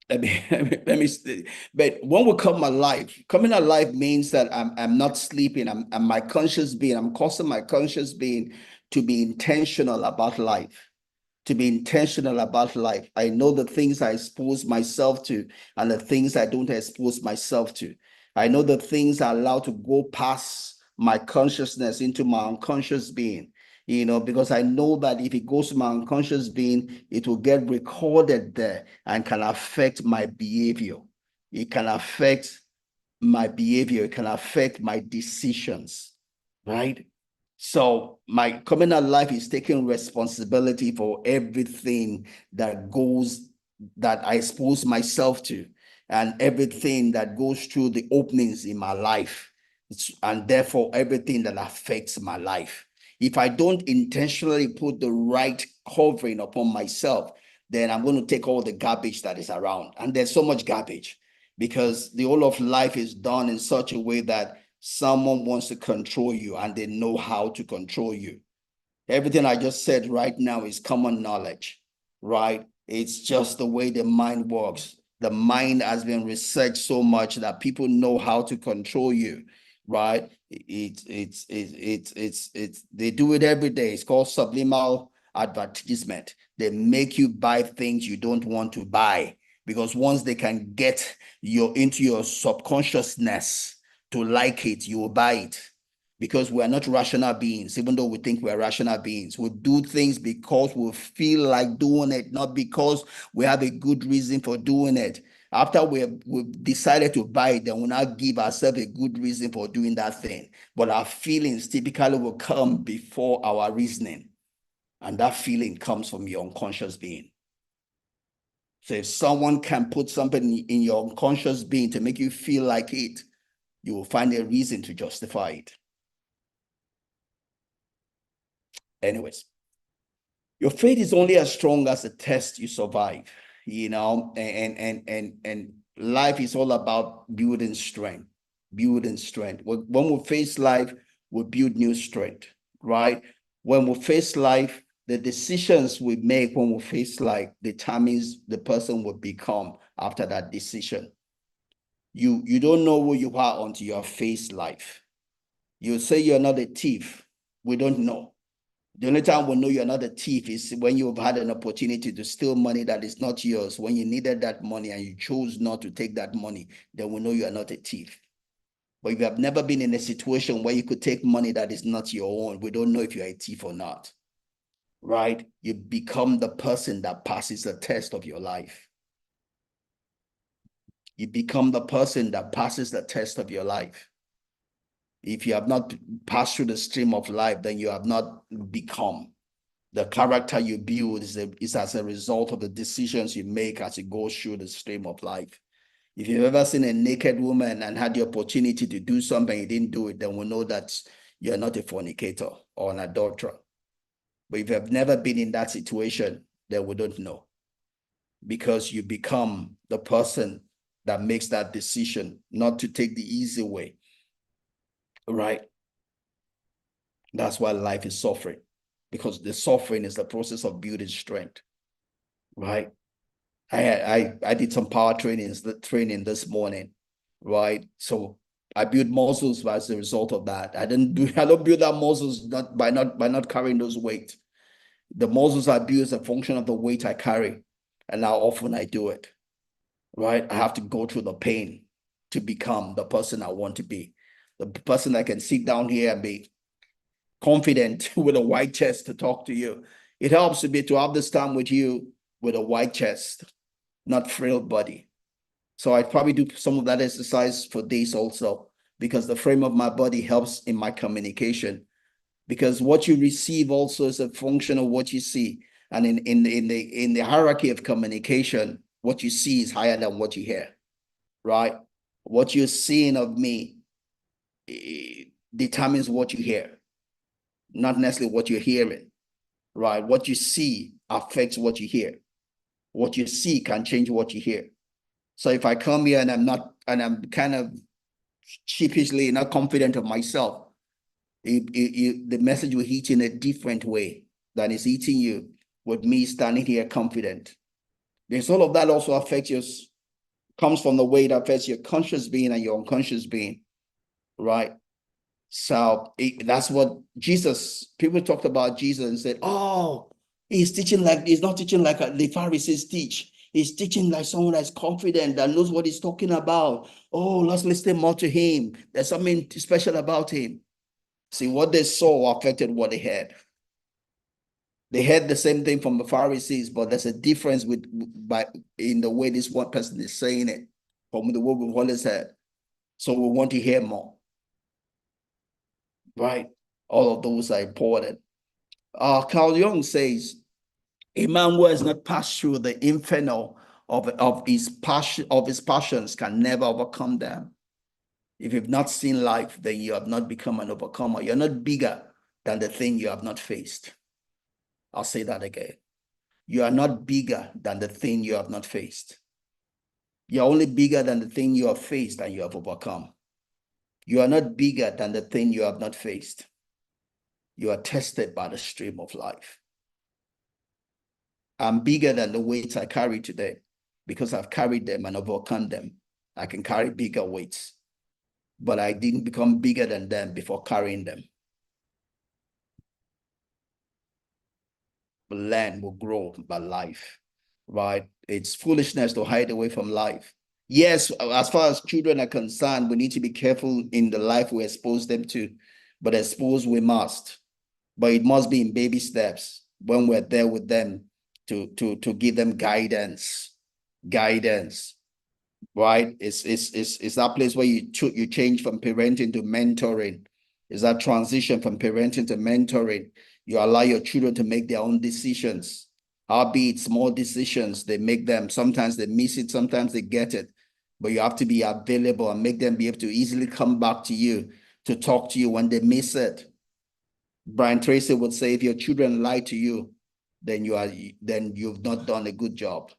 but when we come alive, coming alive means that I'm not sleeping. I'm my conscious being. I'm causing my conscious being to be intentional about life. To be intentional about life. I know the things I expose myself to and the things I don't expose myself to. I know the things I allow to go past my consciousness into my unconscious being, because I know that if it goes to my unconscious being, it will get recorded there and can affect my behavior. It can affect my behavior. It can affect my decisions, right? So my communal life is taking responsibility for everything that I expose myself to, and everything that goes through the openings in my life, and therefore everything that affects my life. If I don't intentionally put the right covering upon myself, then I'm going to take all the garbage that is around. And there's so much garbage because the whole of life is done in such a way that someone wants to control you and they know how to control you. Everything I just said right now is common knowledge, right? It's just the way the mind works. The mind has been researched so much that people know how to control you, right? They do it every day. It's called subliminal advertisement. They make you buy things you don't want to buy because once they can get you into your subconsciousness to like it, you will buy it because we are not rational beings, even though we think we are rational beings. We do things because we feel like doing it, not because we have a good reason for doing it. After we've decided to buy it, then we'll not give ourselves a good reason for doing that thing. But our feelings typically will come before our reasoning. And that feeling comes from your unconscious being. So if someone can put something in your unconscious being to make you feel like it, you will find a reason to justify it. Anyways, your faith is only as strong as the test you survive, and life is all about building strength, building strength. When we face life, we build new strength, right? When we face life, the decisions we make when we face life determines the person we become after that decision. You don't know who you are until you have faced life. You say you're not a thief. We don't know. The only time we know you're not a thief is when you've had an opportunity to steal money that is not yours, when you needed that money and you chose not to take that money, then we know you are not a thief. But if you have never been in a situation where you could take money that is not your own, we don't know if you're a thief or not, right? You become the person that passes the test of your life. You become the person that passes the test of your life. If you have not passed through the stream of life, then you have not become. The character you build is as a result of the decisions you make as you go through the stream of life. If you've ever seen a naked woman and had the opportunity to do something, you didn't do it, then we know that you're not a fornicator or an adulterer. But if you've never been in that situation, then we don't know. Because you become the person that makes that decision not to take the easy way, right? That's why life is suffering, because the suffering is the process of building strength, right? I did some power training this morning, right? So I built muscles as a result of that. I don't build that muscles not carrying those weight. The muscles I build is a function of the weight I carry and how often I do it, right? I have to go through the pain to become the person I want to be. The person that can sit down here and be confident with a white chest to talk to you. It helps to have this time with you with a white chest, not frail body. So I probably do some of that exercise for days also, because the frame of my body helps in my communication. Because what you receive also is a function of what you see. And in the hierarchy of communication, what you see is higher than what you hear, right? What you're seeing of me determines what you hear, not necessarily what you're hearing, right? What you see affects what you hear. What you see can change what you hear. So if I come here and I'm kind of sheepishly not confident of myself, the message will hit in a different way than it's hitting you with me standing here confident. There's all of that also affects comes from the way it affects your conscious being and your unconscious being, right? So that's what Jesus, people talked about Jesus and said, oh, he's not teaching like the Pharisees teach. He's teaching like someone that's confident, that knows what he's talking about. Oh, let's listen more to him. There's something special about him. See, what they saw affected what they heard. They heard the same thing from the Pharisees, but there's a difference in the way this one person is saying it from the way we've always heard. So we want to hear more, right? All of those are important. Carl Jung says, a man who has not passed through the inferno of his passions can never overcome them. If you've not seen life, then you have not become an overcomer. You're not bigger than the thing you have not faced. I'll say that again. You are not bigger than the thing you have not faced. You're only bigger than the thing you have faced and you have overcome. You are not bigger than the thing you have not faced. You are tested by the stream of life. I'm bigger than the weights I carry today because I've carried them and overcome them. I can carry bigger weights, but I didn't become bigger than them before carrying them. The land will grow by life, right? It's foolishness to hide away from life. Yes, as far as children are concerned, we need to be careful in the life we expose them to, but expose we must. But it must be in baby steps when we're there with them to give them guidance, right? It's that place where you change from parenting to mentoring. It's that transition from parenting to mentoring. You allow your children to make their own decisions. Albeit small decisions, they make them. Sometimes they miss it, sometimes they get it. But you have to be available and make them be able to easily come back to you to talk to you when they miss it. Brian Tracy would say, if your children lie to you, then you've not done a good job.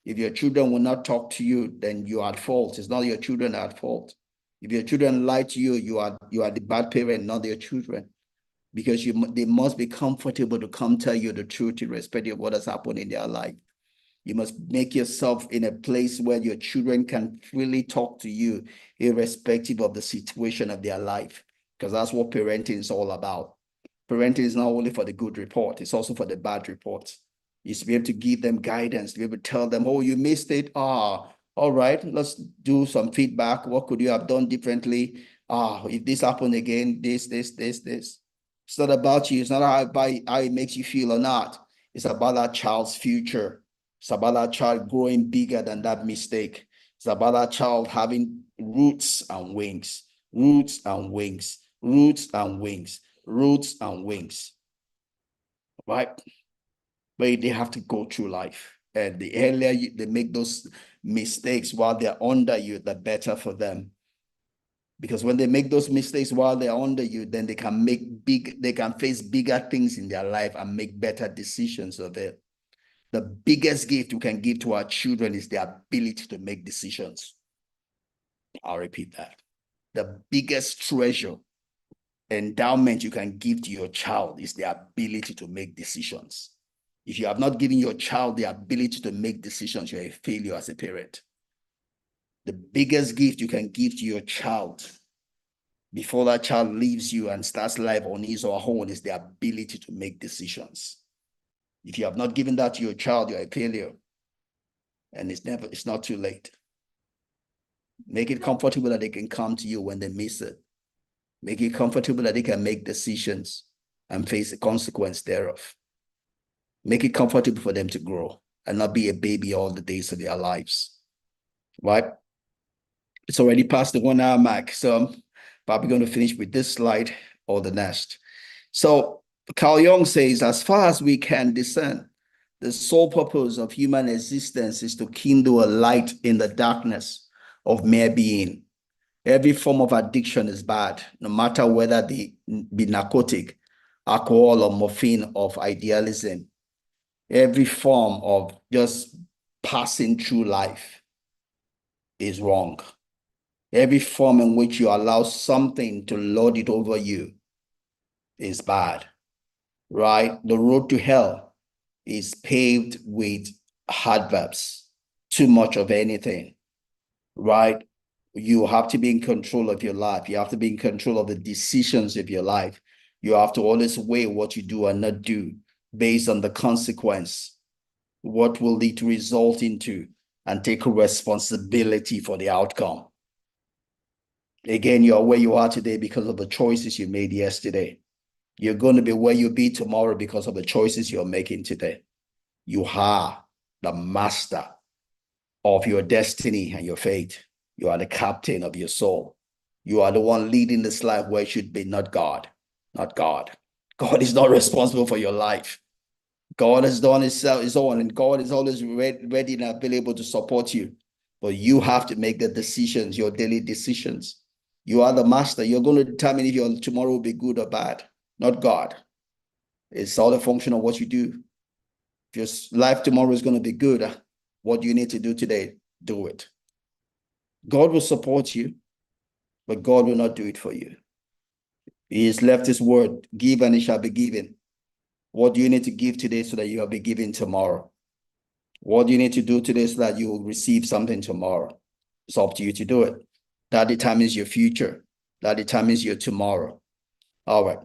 If your children will not talk to you, then you are at fault. It's not your children are at fault. If your children lie to you, you are the bad parent, not their children. Because they must be comfortable to come tell you the truth irrespective of what has happened in their life. You must make yourself in a place where your children can freely talk to you irrespective of the situation of their life. Because that's what parenting is all about. Parenting is not only for the good report, it's also for the bad reports. You should be able to give them guidance, to be able to tell them, oh, you missed it. All right, let's do some feedback. What could you have done differently? If this happened again, this. It's not about you. It's not how it makes you feel or not. It's about that child's future. It's about that child growing bigger than that mistake. It's about that child having roots and wings, roots and wings, roots and wings, roots and wings, right? But they have to go through life. And the earlier they make those mistakes while they're under you, the better for them. Because when they make those mistakes while they're under you, then they can face bigger things in their life and make better decisions of it. The biggest gift we can give to our children is the ability to make decisions. I'll repeat that. The biggest treasure, endowment you can give to your child is the ability to make decisions. If you have not given your child the ability to make decisions, you're a failure as a parent. The biggest gift you can give to your child before that child leaves you and starts life on his or her own is the ability to make decisions. If you have not given that to your child, you're a failure. And it's not too late. Make it comfortable that they can come to you when they miss it. Make it comfortable that they can make decisions and face the consequence thereof. Make it comfortable for them to grow and not be a baby all the days of their lives. Right? It's already past the 1 hour mark. So I'm probably going to finish with this slide or the next. So Carl Jung says, as far as we can discern, the sole purpose of human existence is to kindle a light in the darkness of mere being. Every form of addiction is bad, no matter whether they be narcotic, alcohol, or morphine of idealism. Every form of just passing through life is wrong. Every form in which you allow something to lord it over you is bad, right? The road to hell is paved with adverbs, too much of anything. right? You have to be in control of your life. You have to be in control of the decisions of your life. You have to always weigh what you do and not do based on the consequence, what will it result into, and take responsibility for the outcome. Again, you're where you are today because of the choices you made yesterday. You're going to be where you'll be tomorrow because of the choices you're making today. You are the master of your destiny and your fate. You are the captain of your soul. You are the one leading this life where it should be, not God. Not God. God is not responsible for your life. God has done his own, and God is always ready and available to support you. But you have to make the decisions, your daily decisions. You are the master. You're going to determine if your tomorrow will be good or bad, not God. It's all a function of what you do. If your life tomorrow is going to be good, what do you need to do today? Do it. God will support you, but God will not do it for you. He has left his word, give and it shall be given. What do you need to give today so that you will be given tomorrow? What do you need to do today so that you will receive something tomorrow? It's up to you to do it. That determines your future. That determines your tomorrow. All right.